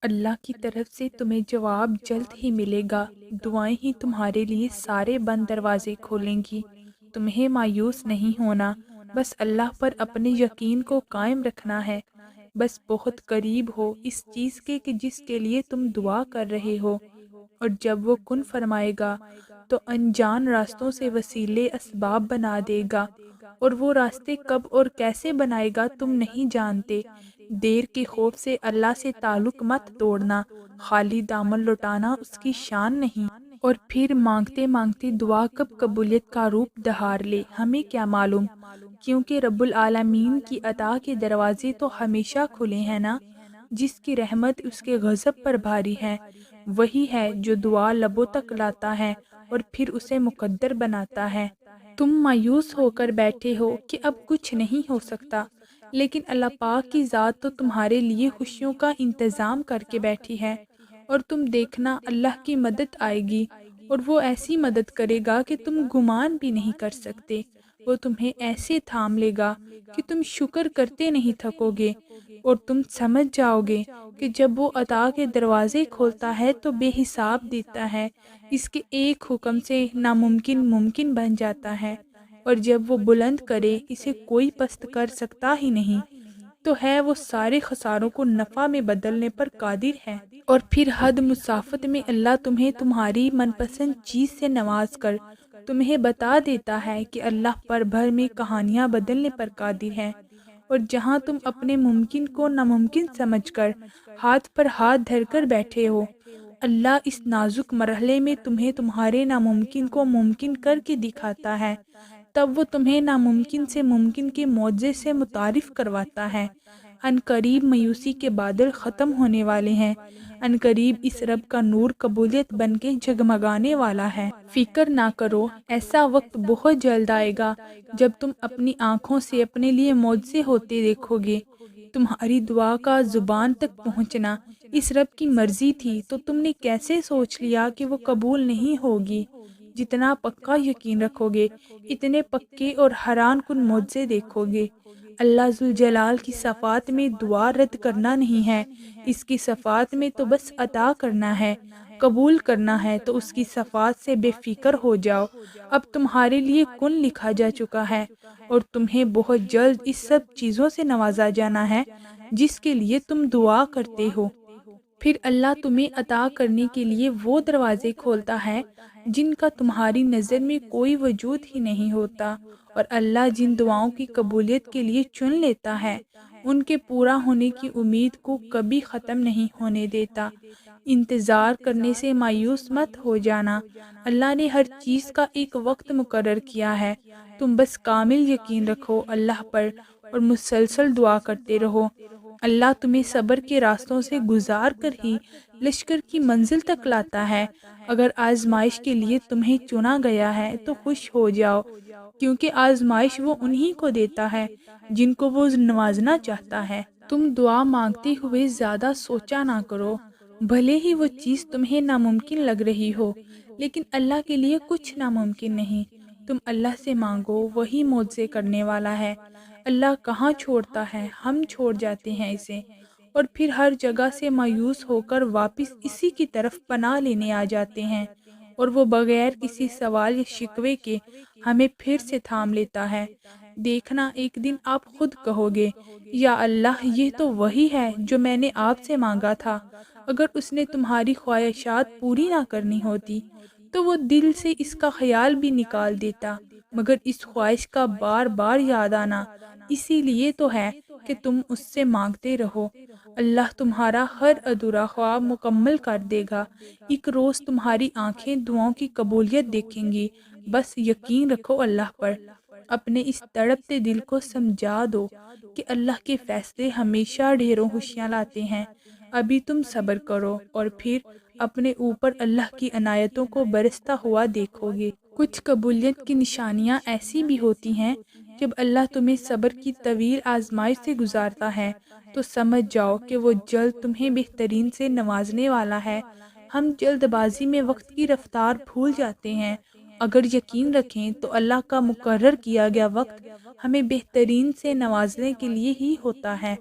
اللہ کی طرف سے تمہیں جواب جلد ہی ملے گا۔ دعائیں ہی تمہارے لیے سارے بند دروازے کھولیں گی۔ تمہیں مایوس نہیں ہونا، بس اللہ پر اپنے یقین کو قائم رکھنا ہے۔ بس بہت قریب ہو اس چیز کے کہ جس کے لیے تم دعا کر رہے ہو، اور جب وہ کن فرمائے گا تو انجان راستوں سے وسیلے اسباب بنا دے گا، اور وہ راستے کب اور کیسے بنائے گا تم نہیں جانتے۔ دیر کے خوف سے اللہ سے تعلق مت توڑنا، خالی دامن لٹانا اس کی شان نہیں۔ اور پھر مانگتے مانگتے دعا کب قبولیت کا روپ دہار لے ہمیں کیا معلوم، کیونکہ رب العالمین کی عطا کے دروازے تو ہمیشہ کھلے ہیں نا۔ جس کی رحمت اس کے غضب پر بھاری ہے، وہی ہے جو دعا لبوں تک لاتا ہے اور پھر اسے مقدر بناتا ہے۔ تم مایوس ہو کر بیٹھے ہو کہ اب کچھ نہیں ہو سکتا، لیکن اللہ پاک کی ذات تو تمہارے لیے خوشیوں کا انتظام کر کے بیٹھی ہے، اور تم دیکھنا اللہ کی مدد آئے گی، اور وہ ایسی مدد کرے گا کہ تم گمان بھی نہیں کر سکتے۔ وہ تمہیں ایسے تھام لے گا کہ تم شکر کرتے نہیں تھکو گے، اور تم سمجھ جاؤ گے کہ جب وہ عطا کے دروازے کھولتا ہے تو بے حساب دیتا ہے، اس کے ایک حکم سے ناممکن ممکن بن جاتا ہے، اور جب وہ بلند کرے اسے کوئی پست کر سکتا ہی نہیں، تو ہے وہ سارے خساروں کو نفع میں بدلنے پر قادر ہے۔ اور پھر حد مسافت میں اللہ تمہیں تمہاری من پسند چیز سے نواز کر تمہیں بتا دیتا ہے کہ اللہ پر بھر میں کہانیاں بدلنے پر قادر ہے، اور جہاں تم اپنے ممکن کو ناممکن سمجھ کر ہاتھ پر ہاتھ دھر کر بیٹھے ہو، اللہ اس نازک مرحلے میں تمہیں تمہارے ناممکن کو ممکن کر کے دکھاتا ہے۔ تب وہ تمہیں ناممکن سے ممکن کے معجزے سے متعارف کرواتا ہے۔ ان قریب مایوسی کے بادل ختم ہونے والے ہیں، ان قریب اس رب کا نور قبولیت بن کے جگمگانے والا ہے۔ فکر نہ کرو، ایسا وقت بہت جلد آئے گا جب تم اپنی آنکھوں سے اپنے لیے معجزے ہوتے دیکھو گے۔ تمہاری دعا کا زبان تک پہنچنا اس رب کی مرضی تھی، تو تم نے کیسے سوچ لیا کہ وہ قبول نہیں ہوگی؟ جتنا پکا یقین رکھو گے، اتنے پکے اور حیران کن معجزے دیکھو گے۔ اللہ ذوالجلال کی صفات میں دعا رد کرنا نہیں ہے، اس کی صفات میں تو بس عطا کرنا ہے۔ قبول کرنا ہے تو اس کی صفات سے بے فکر ہو جاؤ۔ اب تمہارے لیے کن لکھا جا چکا ہے، اور تمہیں بہت جلد اس سب چیزوں سے نوازا جانا ہے جس کے لیے تم دعا کرتے ہو۔ پھر اللہ تمہیں عطا کرنے کے لیے وہ دروازے کھولتا ہے جن کا تمہاری نظر میں کوئی وجود ہی نہیں ہوتا، اور اللہ جن دعاؤں کی قبولیت کے لیے چن لیتا ہے ان کے پورا ہونے کی امید کو کبھی ختم نہیں ہونے دیتا۔ انتظار کرنے سے مایوس مت ہو جانا، اللہ نے ہر چیز کا ایک وقت مقرر کیا ہے۔ تم بس کامل یقین رکھو اللہ پر اور مسلسل دعا کرتے رہو۔ اللہ تمہیں صبر کے راستوں سے گزار کر ہی لشکر کی منزل تک لاتا ہے۔ اگر آزمائش کے لیے تمہیں چنا گیا ہے تو خوش ہو جاؤ، کیونکہ آزمائش وہ انہی کو دیتا ہے جن کو وہ نوازنا چاہتا ہے۔ تم دعا مانگتے ہوئے زیادہ سوچا نہ کرو، بھلے ہی وہ چیز تمہیں ناممکن لگ رہی ہو، لیکن اللہ کے لیے کچھ ناممکن نہیں۔ تم اللہ سے مانگو، وہی معجزے کرنے والا ہے۔ اللہ کہاں چھوڑتا ہے، ہم چھوڑ جاتے ہیں اسے، اور پھر ہر جگہ سے مایوس ہو کر واپس اسی کی طرف پناہ لینے آ جاتے ہیں، اور وہ بغیر کسی سوال یا شکوے کے ہمیں پھر سے تھام لیتا ہے۔ دیکھنا ایک دن آپ خود کہو گے، یا اللہ یہ تو وہی ہے جو میں نے آپ سے مانگا تھا۔ اگر اس نے تمہاری خواہشات پوری نہ کرنی ہوتی تو وہ دل سے اس کا خیال بھی نکال دیتا، مگر اس خواہش کا بار بار یاد آنا اسی لیے تو ہے کہ تم اس سے مانگتے رہو۔ اللہ تمہارا ہر ادھورا خواب مکمل کر دے گا۔ ایک روز تمہاری آنکھیں دعاؤں کی قبولیت دیکھیں گی۔ بس یقین رکھو اللہ پر۔ اپنے اس تڑپتے دل کو سمجھا دو کہ اللہ کے فیصلے ہمیشہ ڈھیروں خوشیاں لاتے ہیں۔ ابھی تم صبر کرو، اور پھر اپنے اوپر اللہ کی عنایتوں کو برستا ہوا دیکھو گے۔ کچھ قبولیت کی نشانیاں ایسی بھی ہوتی ہیں، جب اللہ تمہیں صبر کی طویل آزمائش سے گزارتا ہے تو سمجھ جاؤ کہ وہ جلد تمہیں بہترین سے نوازنے والا ہے۔ ہم جلد بازی میں وقت کی رفتار بھول جاتے ہیں۔ اگر یقین رکھیں تو اللہ کا مقرر کیا گیا وقت ہمیں بہترین سے نوازنے کے لیے ہی ہوتا ہے۔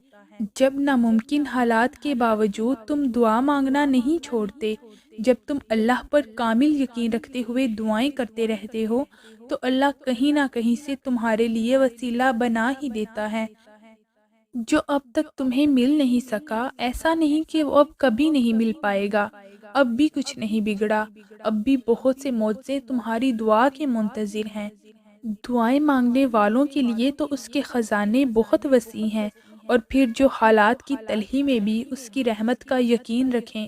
جب ناممکن حالات کے باوجود تم دعا مانگنا نہیں چھوڑتے، جب تم اللہ پر کامل یقین رکھتے ہوئے دعائیں کرتے رہتے ہو، تو اللہ کہیں نہ کہیں سے تمہارے لیے وسیلہ بنا ہی دیتا ہے۔ جو اب تک تمہیں مل نہیں سکا، ایسا نہیں کہ وہ اب کبھی نہیں مل پائے گا۔ اب بھی کچھ نہیں بگڑا، اب بھی بہت سے معجزے تمہاری دعا کے منتظر ہیں۔ دعائیں مانگنے والوں کے لیے تو اس کے خزانے بہت وسیع ہیں، اور پھر جو حالات کی تلخی میں بھی اس کی رحمت کا یقین رکھیں،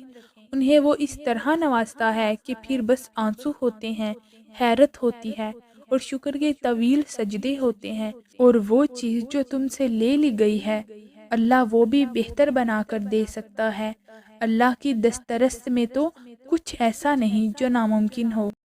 انہیں وہ اس طرح نوازتا ہے کہ پھر بس آنسو ہوتے ہیں، حیرت ہوتی ہے، اور شکر کے طویل سجدے ہوتے ہیں۔ اور وہ چیز جو تم سے لے لی گئی ہے، اللہ وہ بھی بہتر بنا کر دے سکتا ہے۔ اللہ کی دسترس میں تو کچھ ایسا نہیں جو ناممکن ہو۔